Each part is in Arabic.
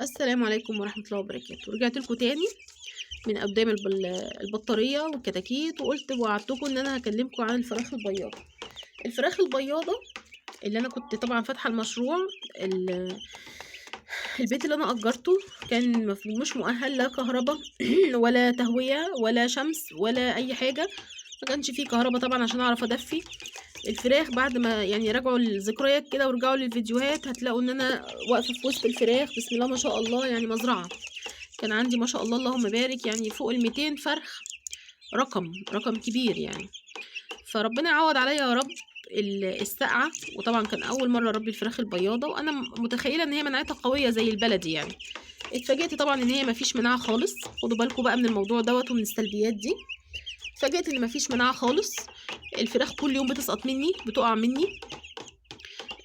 السلام عليكم ورحمة الله وبركاته. رجعت لكم تاني من قدام البطارية والكتاكيت، وقلت وعدتكم ان انا هكلمكم عن الفراخ البياضة. الفراخ البياضة اللي انا كنت طبعا فاتحة المشروع. ال- البيت اللي انا اجرته كان مش مؤهل، لا كهرباء ولا تهوية ولا شمس ولا اي حاجة. ما كانش فيه كهرباء طبعا عشان اعرف ادفي الفراخ. بعد ما يعني راجعوا الذكريات كده ورجعوا للفيديوهات، هتلاقوا ان انا واقفة في وسط الفراخ، بسم الله ما شاء الله، يعني مزرعة. كان عندي ما شاء الله اللهم بارك يعني فوق ال200 فرخ. رقم كبير يعني. فربنا يعوض عليا يا رب السقعة. وطبعا كان أول مرة أربي الفراخ البياضة، وأنا متخيلة إن هي مناعتها قوية زي البلدي يعني. اتفاجئت طبعا إن هي مفيش مناعة خالص. خدوا بالكم بقى من الموضوع دوت ومن السلبيات دي. اتفاجئت إن مفيش مناعة خالص. الفراخ كل يوم بتسقط مني، بتقع مني.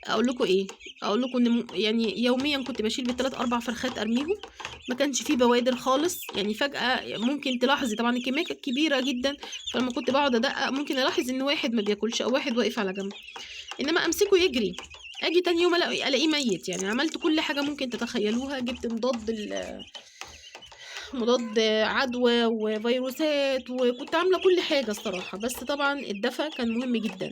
اقول لكم ايه؟ اقول لكم ان يعني يوميا كنت بشيل بالثلاث اربع فرخات ارميهم. ما كانش فيه بوادر خالص، يعني فجأة ممكن تلاحظي طبعا الكمية كانت كبيرة جدا. فلما كنت بقعد ادقق ممكن الاحظ ان واحد ما بياكلش او واحد واقف على جنب. انما امسكه يجري، اجي تاني يوم الاقيه ميت. يعني عملت كل حاجة ممكن تتخيلوها. جبت مضاد عدوى وفيروسات، وكنت عاملة كل حاجة الصراحة. بس طبعا الدفا كان مهم جدا.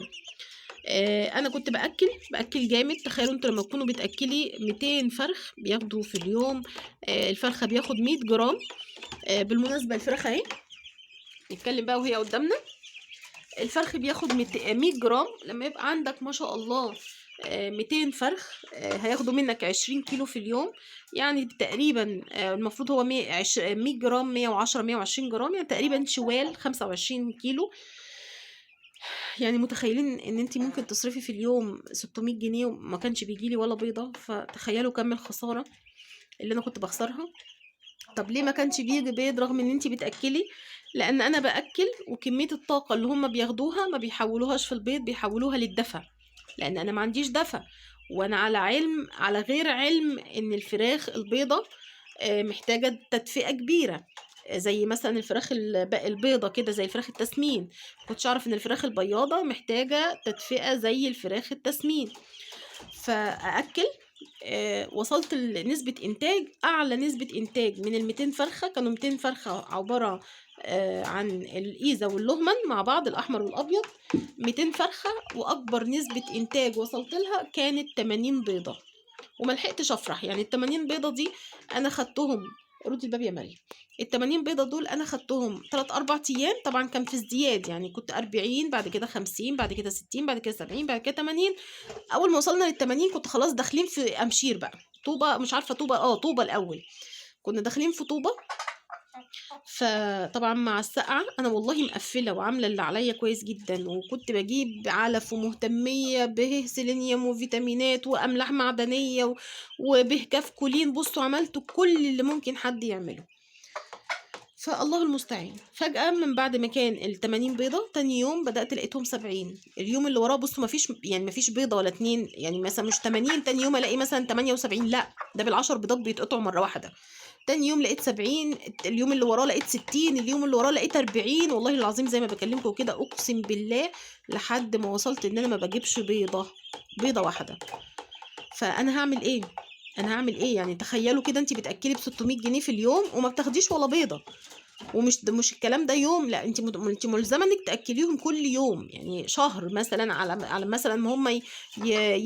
انا كنت باكل جامد. تخيلوا انتوا لما تكونوا بتاكلي 200 فرخ بياخدوا في اليوم. الفرخه بياخد 100 جرام. بالمناسبه الفراخ اهي، نتكلم بقى وهي قدامنا. الفرخ بياخد 100 جرام. لما يبقى عندك ما شاء الله 200 فرخ، هياخدوا منك 20 كيلو في اليوم. يعني تقريبا المفروض هو 100 جرام، 110 120 جرام، يعني تقريبا شوال 25 كيلو. يعني متخيلين ان انت ممكن تصرفي في اليوم 600 جنيه وما كانش بيجيلي ولا بيضة؟ فتخيلوا كم الخسارة اللي انا كنت بخسرها. طب ليه ما كانش بيجي بيض رغم ان انت بتأكلي؟ لان انا بأكل، وكمية الطاقة اللي هم بياخدوها ما بيحولوهاش في البيض، بيحولوها للدفع. لان انا ما عنديش دفع. وانا على علم، على غير علم، ان الفراخ البيضة محتاجة تدفئة كبيرة. زي مثلا الفراخ البيضة كده، زي الفراخ التسمين. كنتش اعرف ان الفراخ البياضة محتاجة تدفئة زي الفراخ التسمين. فأأكل. وصلت لنسبة إنتاج، أعلى نسبة إنتاج من 200 فرخة. كانوا 200 فرخة عبارة عن الإيزة واللهمن مع بعض، الأحمر والأبيض. 200 فرخة، وأكبر نسبة إنتاج وصلت لها كانت 80 بيضة. وملحقتش أفرح يعني. ال80 بيضة دي أنا خدتهم. ردي الباب يا مريم. ال80 بيضة دول أنا خدتهم 3 4 أيام. طبعا كان في ازدياد، يعني كنت 40، بعد كده 50، بعد كده 60، بعد كده 70، بعد كده 80. اول ما وصلنا لل80 كنت خلاص داخلين في امشير بقى. طوبه، مش عارفه طوبه، طوبه الاول. كنا داخلين في طوبه. فطبعا مع السقعه انا والله مقفله وعامله اللي عليا كويس جدا، وكنت بجيب علف ومهتميه به سيلينيوم وفيتامينات واملاح معدنيه وبه كولين. بصوا عملت كل اللي ممكن حد يعمله. فالله المستعان. فجأة من بعد ما كان ال80 بيضة، تاني يوم بدأت لقيتهم 70. اليوم اللي وراه بصوا مفيش بيضة ولا اتنين. يعني مثلا مش 80، تاني يوم الاقي مثلا 78. لا، ده بالعشر بيضات بيتقطعوا مرة واحدة. تاني يوم لقيت 70. اليوم اللي وراه لقيت 60. اليوم اللي وراه لقيت 40. والله العظيم زي ما بكلمكم كده اقسم بالله، لحد ما وصلت ان انا ما بجيبش بيضة واحدة. فانا هعمل ايه؟ يعني تخيلوا كده، انت بتاكلي ب 600 جنيه في اليوم وما بتاخديش ولا بيضه. مش الكلام ده يوم، لا، انت ملزمه انك تاكليهم كل يوم. يعني شهر مثلا، على مثلا ما هم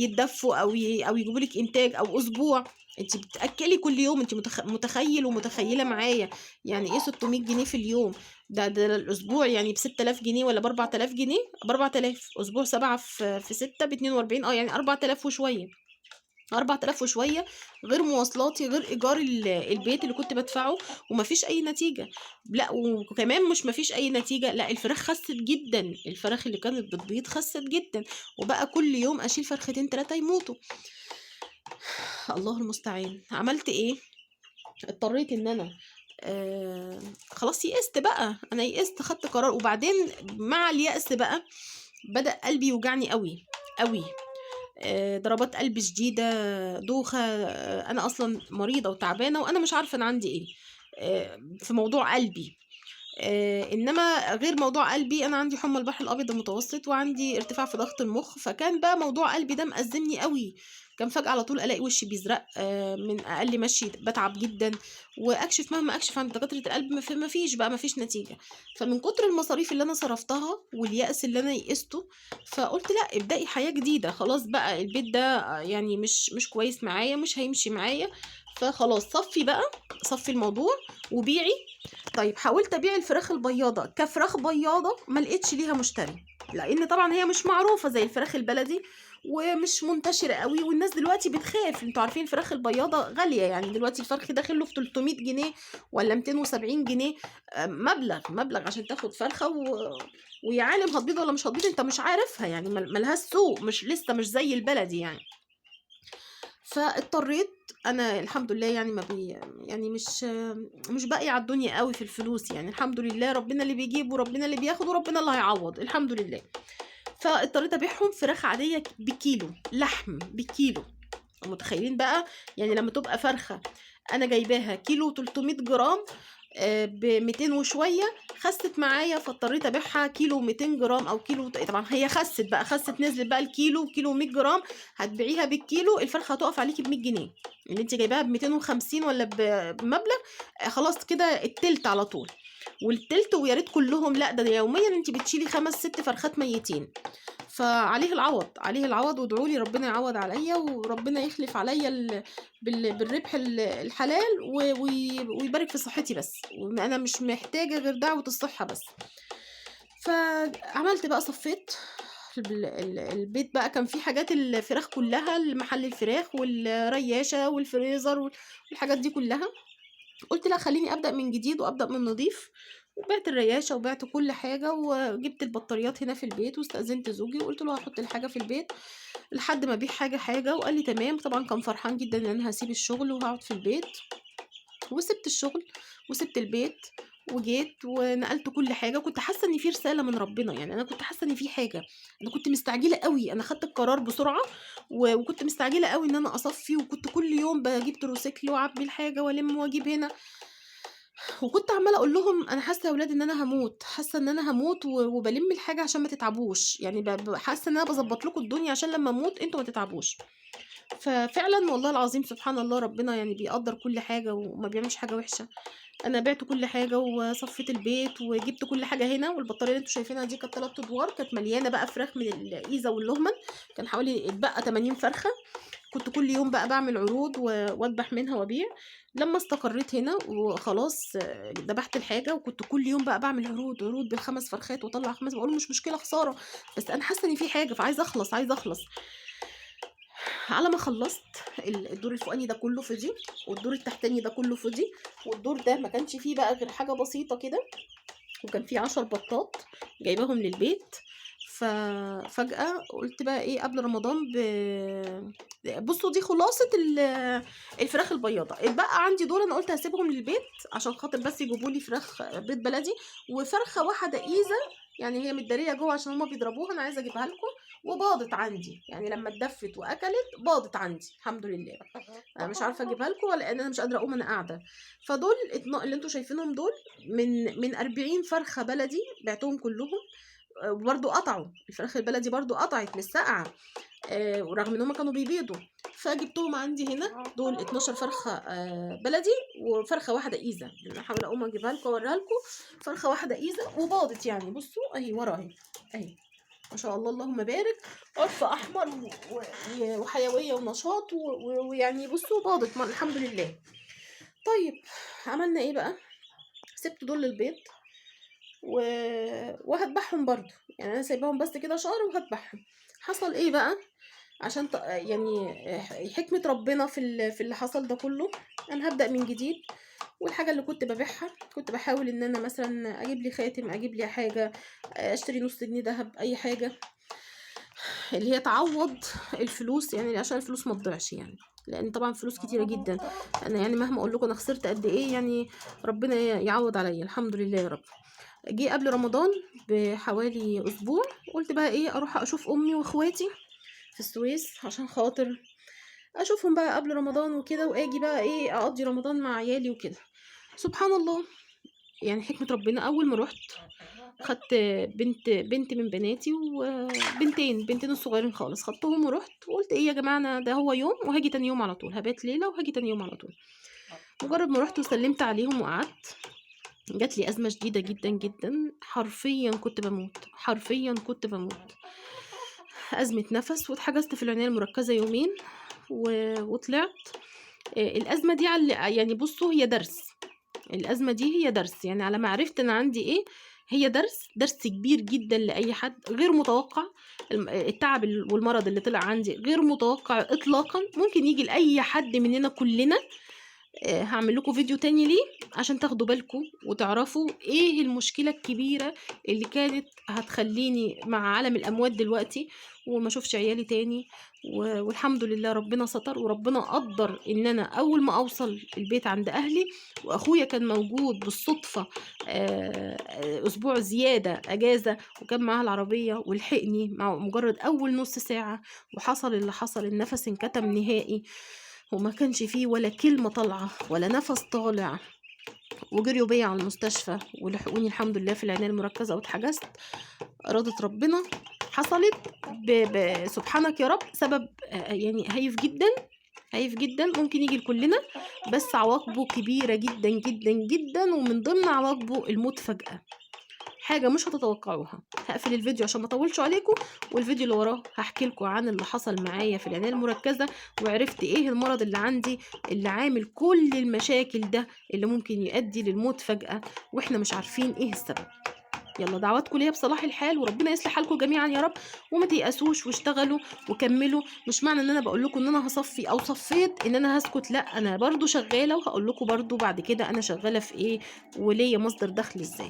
يتدفوا او يجيبوا لك انتاج، او اسبوع. انت بتاكلي كل يوم. انت متخيل ومتخيله معايا يعني ايه 600 جنيه في اليوم؟ ده الاسبوع يعني ب 6000 جنيه ولا ب 4000 جنيه. ب 4000 اسبوع، 7 في 6 ب 42. يعني 4000 وشويه. 4000 وشوية، غير مواصلاتي، غير إيجار البيت اللي كنت بدفعه. ومفيش أي نتيجة. لا، وكمان مش مفيش أي نتيجة، لا، الفراخ خست جدا. الفراخ اللي كانت بتبيض خست جدا. وبقى كل يوم أشيل فرختين 3 يموتوا. الله المستعان. عملت إيه؟ اضطريت إن أنا خلاص يئست بقى. أنا يئست، خدت قرار. وبعدين مع اليأس بقى بدأ قلبي يوجعني قوي قوي. ضربات قلب شديدة، دوخة. أنا أصلا مريضة وتعبانة، وأنا مش عارفة أنا عندي إيه في موضوع قلبي. إنما غير موضوع قلبي، أنا عندي حمى البحر الأبيض المتوسط، وعندي ارتفاع في ضغط المخ. فكان بقى موضوع قلبي ده مأزمني قوي. كان فجأة على طول ألاقي وشي بيزرق، من أقل مشي باتعب جدًا، وأكشف مهما أكشف عند دكاترة القلب ما فيش بقى، ما فيش نتيجة. فمن كتر المصاريف اللي أنا صرفتها واليأس اللي أنا يئسته، فقُلت لأ، ابدئي حياة جديدة، خلاص بقى البيت ده يعني مش كويس معايا، مش هيمشي معايا، فخلاص صفّي الموضوع وبيعي. طيب حاولت أبيع الفراخ البياضة كفراخ بياضة، ما لقيتش ليها مشتري، لإن طبعًا هي مش معروفة زي الفراخ البلدي، ومش منتشرة أوي، والناس دلوقتي بتخاف. أنتم عارفين الفراخ البياضة غالية، يعني دلوقتي الفرخ داخل له في 300 جنيه والّا 270 جنيه، مبلغ عشان تاخد فرخة ويا عالم هتبيض والّا مش هتبيض، أنت مش عارفها يعني، ما لهاش سوق، لسه مش زي البلدي يعني. فاضطريت، أنا الحمد لله يعني ما بي يعني مش باقية على الدنيا أوي في الفلوس يعني، الحمد لله ربنا اللي بيجيب وربنا اللي بياخد وربنا اللي هيعوّض، الحمد لله. فاضطريت أبيعهم فراخ عادية بالكيلو، لحم بالكيلو. متخيلين بقى؟ يعني لمّا تبقى فرخة أنا جايباها كيلو 300 جرام ب200 وشوية، خسِّت معايا، فاضطريت أبيعها كيلو 200 جرام أو كيلو، طبعًا هي خسِّت نزلت بقى الكيلو، كيلو 100 جرام، هتبيعيها بالكيلو الفرخة هتُقف عليكِ ب100 جنيه، اللي أنتِ جايباها ب250 والّا بمبلغ، خلاص كده التِلت على طول، والتِلت ويا ريت كلّهم، لأ ده يوميًا أنتِ بتشيلي 5، 6 فرخات ميتين. فعليه العوض، عليه العوض، وادعوا لي ربنا يعوّض عليّا وربنا يخلف عليّا بالربح الحلال ويبارك في صحتي بس، أنا مش محتاجة غير دعوة الصحة بس. فعملت بقى، صفّيت البيت بقى، كان فيه حاجات الفراخ كلّها، محل الفراخ والرياشة والفريزر والحاجات دي كلّها. قُلت لأ، خلّيني أبدأ من جديد وأبدأ من نضيف، وبِعت الرياشة وبِعت كل حاجة، وجِبت البطاريات هنا في البيت، واستأذنت زوجي وقُلت له هاحُط الحاجة في البيت لحد ما أبيع حاجة، وقال لي تمام. طبعًا كان فرحان جدًا إن أنا هاسيب الشغل وهاقعد في البيت، وسِبت الشغل وسِبت البيت وجيت ونقلت كل حاجة. كنت حاسة إن في رسالة من ربنا، يعني أنا كنت حاسة إن في حاجة، أنا كنت مستعجلة أوي، أنا خدت القرار بسرعة وكنت مستعجلة أوي إن أنا أصفّي، وكنت كل يوم باجيب تروسيكل وأعبي الحاجة وألِم وأجيب هنا. وكنت عمّالة أقول لهم أنا حاسة يا ولاد إن أنا هاموت، حاسة إن أنا هاموت وبالِم الحاجة عشان ما تتعبوش، يعني حاسة إن أنا باضبّط لكم الدنيا عشان لمّا أموت أنتم ما تتعبوش. ففعلًا والله العظيم سبحان الله، ربنا يعني بيقدّر كل حاجة وما بيعملش حاجة وِحشة. أنا بِعت كل حاجة وصفّيت البيت وجِبت كل حاجة هنا، والبطارية اللي أنتم شايفينها دي كانت 3 أدوار، كانت مليانة بقى فراخ من الإيزا واللوهمًا، كان حوالي اتبقى 80 فرخة. كنت كل يوم بقى باعمل عروض وأدبح منها وأبيع. لمّا استقريت هنا وخلاص دبحت الحاجة، وكنت كل يوم بقى باعمل عروض بال5 فرخات واطلّع 5، باقول مش مشكلة خسارة، بس أنا حاسة إن في حاجة، فعايزة أخلص، عايزة أخلص. على ما خلّصت الدور الفوقاني ده كلّه فضي، والدور التحتاني ده كلّه فضي، والدور ده ما كانش فيه بقى غير حاجة بسيطة كده، وكان فيه 10 بطّات جايباهم للبيت. ففجأة قُلت بقى إيه قبل رمضان بُصّوا دي خلاصة الفراخ البياضة. اتبقى عندي دول أنا قُلت هاسيبهم للبيت عشان خاطر بس يجيبوا لي فراخ بيض بلدي، وفرخة واحدة إيزا، يعني هي متدارية جوّه عشان هُم بيضربوها، أنا عايزة أجيبها لكم، وباضت عندي، يعني لمّا اتدفِّت وأكلت باضت عندي الحمد لله. أنا مش عارفة أجيبها لكم لإن أنا مش قادرة أقوم، أنا قاعدة. فدول اللي أنتم شايفينهم دول من 40 فرخة بلدي بِعتهم كلّهم. وبرضه قطعوا، الفراخ البلدي برضه قطعت مش ساقعة، ورغم إن هُم كانوا بيبيضوا. فجِبتهم عندي هنا، دول 12 فرخة بلدي وفرخة واحدة إيزا، أنا هاحاول أقوم أجيبها لكم أورّيها لكم. فرخة واحدة إيزا وباضت يعني، بُصّوا أهي ورا أهي، أهي ما شاء الله اللهم بارك، عُرف أحمر وحيوية ونشاط ويعني بُصّوا باضت الحمد لله. طيب عملنا إيه بقى، سِبت دول للبيض و وهاذبحهم برضه، يعني أنا سايباهم بس كده شهر وهاذبحهم. حصل إيه بقى، عشان يعني حكمة ربنا في اللي حصل ده كله، أنا هابدأ من جديد. والحاجة اللي كنت بابيعها كنت باحاول إن أنا مثلًا أجيب لي خاتم، أجيب لي حاجة، أشتري نُص جنيه دهب، أي حاجة اللي هي تعوّض الفلوس، يعني عشان الفلوس ما تضيعش يعني، لإن طبعًا فلوس كتيرة جدًا. أنا يعني مهما أقول لكم أنا خسرت قد إيه، يعني ربنا يعوّض عليّا الحمد لله يا رب. جه قبل رمضان بحوالي أسبوع، قُلت بقى إيه أروح أشوف أمي وأخواتي في السويس عشان خاطر أشوفهم بقى قبل رمضان وكده، وآجي بقى إيه أقضّي رمضان مع عيالي وكده. سبحان الله، يعني حكمة ربنا أول ما رُحت خدت بنت من بناتي بنتين الصغيّرين خالص، خدتهم ورُحت وقُلت إيه يا جماعة أنا ده هو يوم وهاجي تاني يوم على طول، هابات ليلة وهاجي تاني يوم على طول. مجرّد ما رُحت وسلِّمت عليهم وقعدت، جات لي أزمة شديدة جدًا، جدًا، حرفيًا كنت باموت، حرفيًا كنت باموت. أزمة نَفَس واتحجزت في العناية المركزة يومين وطلعت. الأزمة دي يعني بُصّوا هي درس، الأزمة دي هي درس، يعني على ما عرفت أنا عندي إيه، هي درس كبير جدًا لأي حد، غير متوقع. التعب والمرض اللي طلع عندي غير متوقع إطلاقًا، ممكن ييجي لأي حد مننا كلنا. هاعمل لكم فيديو تاني ليه عشان تاخدوا بالكم وتعرفوا إيه المشكلة الكبيرة اللي كانت هتخلّيني مع عالم الأموات دلوقتي وما أشوفش عيالي تاني. والحمد لله ربنا ستر وربنا قدّر إن أنا أول ما أوصل البيت عند أهلي وأخويا كان موجود بالصدفة أسبوع زيادة أجازة وكان معاه العربية ولحقني مع مجرد أول نُص ساعة وحصل اللي حصل، النَفَس انكتم نهائي وما كانش في ولا كلمة طالعة ولا نَفَس طالع، وجريوا بيّا على المستشفى ولحقوني الحمد لله في العناية المركزة واتحجزت. إرادة ربنا حصلت سبحانك يا رب سبب يعني هايف جدًا، هايف جدًا ممكن ييجي لكلنا، بس عواقبه كبيرة جدًا، جدًا، جدًا، ومن ضمن عواقبه الموت فجأة. حاجة مش هتتوقعوها. هاقفل الفيديو عشان ما اطولش عليكم، والفيديو اللي وراه هاحكي لكم عن اللي حصل معايا في العناية المركزة، وعرفت إيه المرض اللي عندي اللي عامل كل المشاكل ده، اللي ممكن يؤدي للموت فجأة وإحنا مش عارفين إيه السبب. يالّا دعواتكم ليّا بصلاح الحال، وربنا يصلح حالكم جميعًا يا رب، وما تيأسوش واشتغلوا وكمّلوا. مش معنى إن أنا باقول لكم إن أنا هاصفّي أو صفّيت إن أنا هاسكت، لأ، أنا برضه شغّالة وهاقول لكم برضه بعد كده أنا شغّالة في إيه وليّا مصدر دخل إزاي.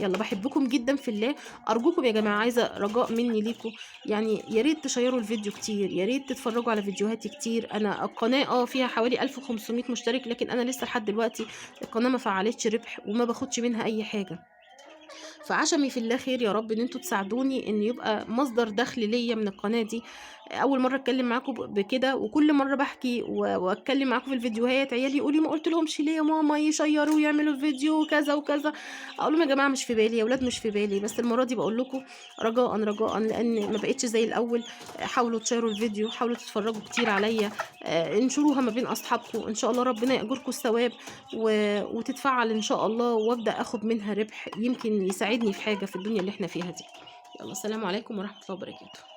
يالّا باحبكم جدًا في الله. أرجوكم يا جماعة عايزة رجاء منّي ليكم، يعني يا ريت تشيّروا الفيديو كتير، يا ريت تتفرّجوا على فيديوهاتي كتير. أنا القناة فيها حوالي 1500 مشترك، لكن أنا لسه لحد دلوقتي القناة ما فعّلتش ربح وما باخدش منها أي حاجة. فعشمي في الله خير يا رب إن أنتم تساعدوني إن يبقى مصدر دخل ليّا من القناة دي. أول مرّة أتكلّم معاكم بكده، وكل مرّة باحكي وأتكلّم معاكم في الفيديوهات عيالي يقولوا لي: "ما قُلتلهمش ليه يا ماما يشيّروا ويعملوا الفيديو وكذا، وكذا." أقول لهم: "يا جماعة مش في بالي، يا ولاد مش في بالي." بس المرّة دي باقول لكم رجاءً، رجاءً لإن ما بقيتش زي الأول. حاولوا تشيّروا الفيديو، حاولوا تتفرّجوا كتير عليّا، انشروها ما بين أصحابكم، إن شاء الله ربنا يأجركم الثواب وتتفعّل إن شاء الله وأبدأ آخُد منها ربح يمكن يساعدني في حاجة في الدنيا اللي إحنا فيها دي. يالّا السلام عليكم ورحمة الله وبركاته.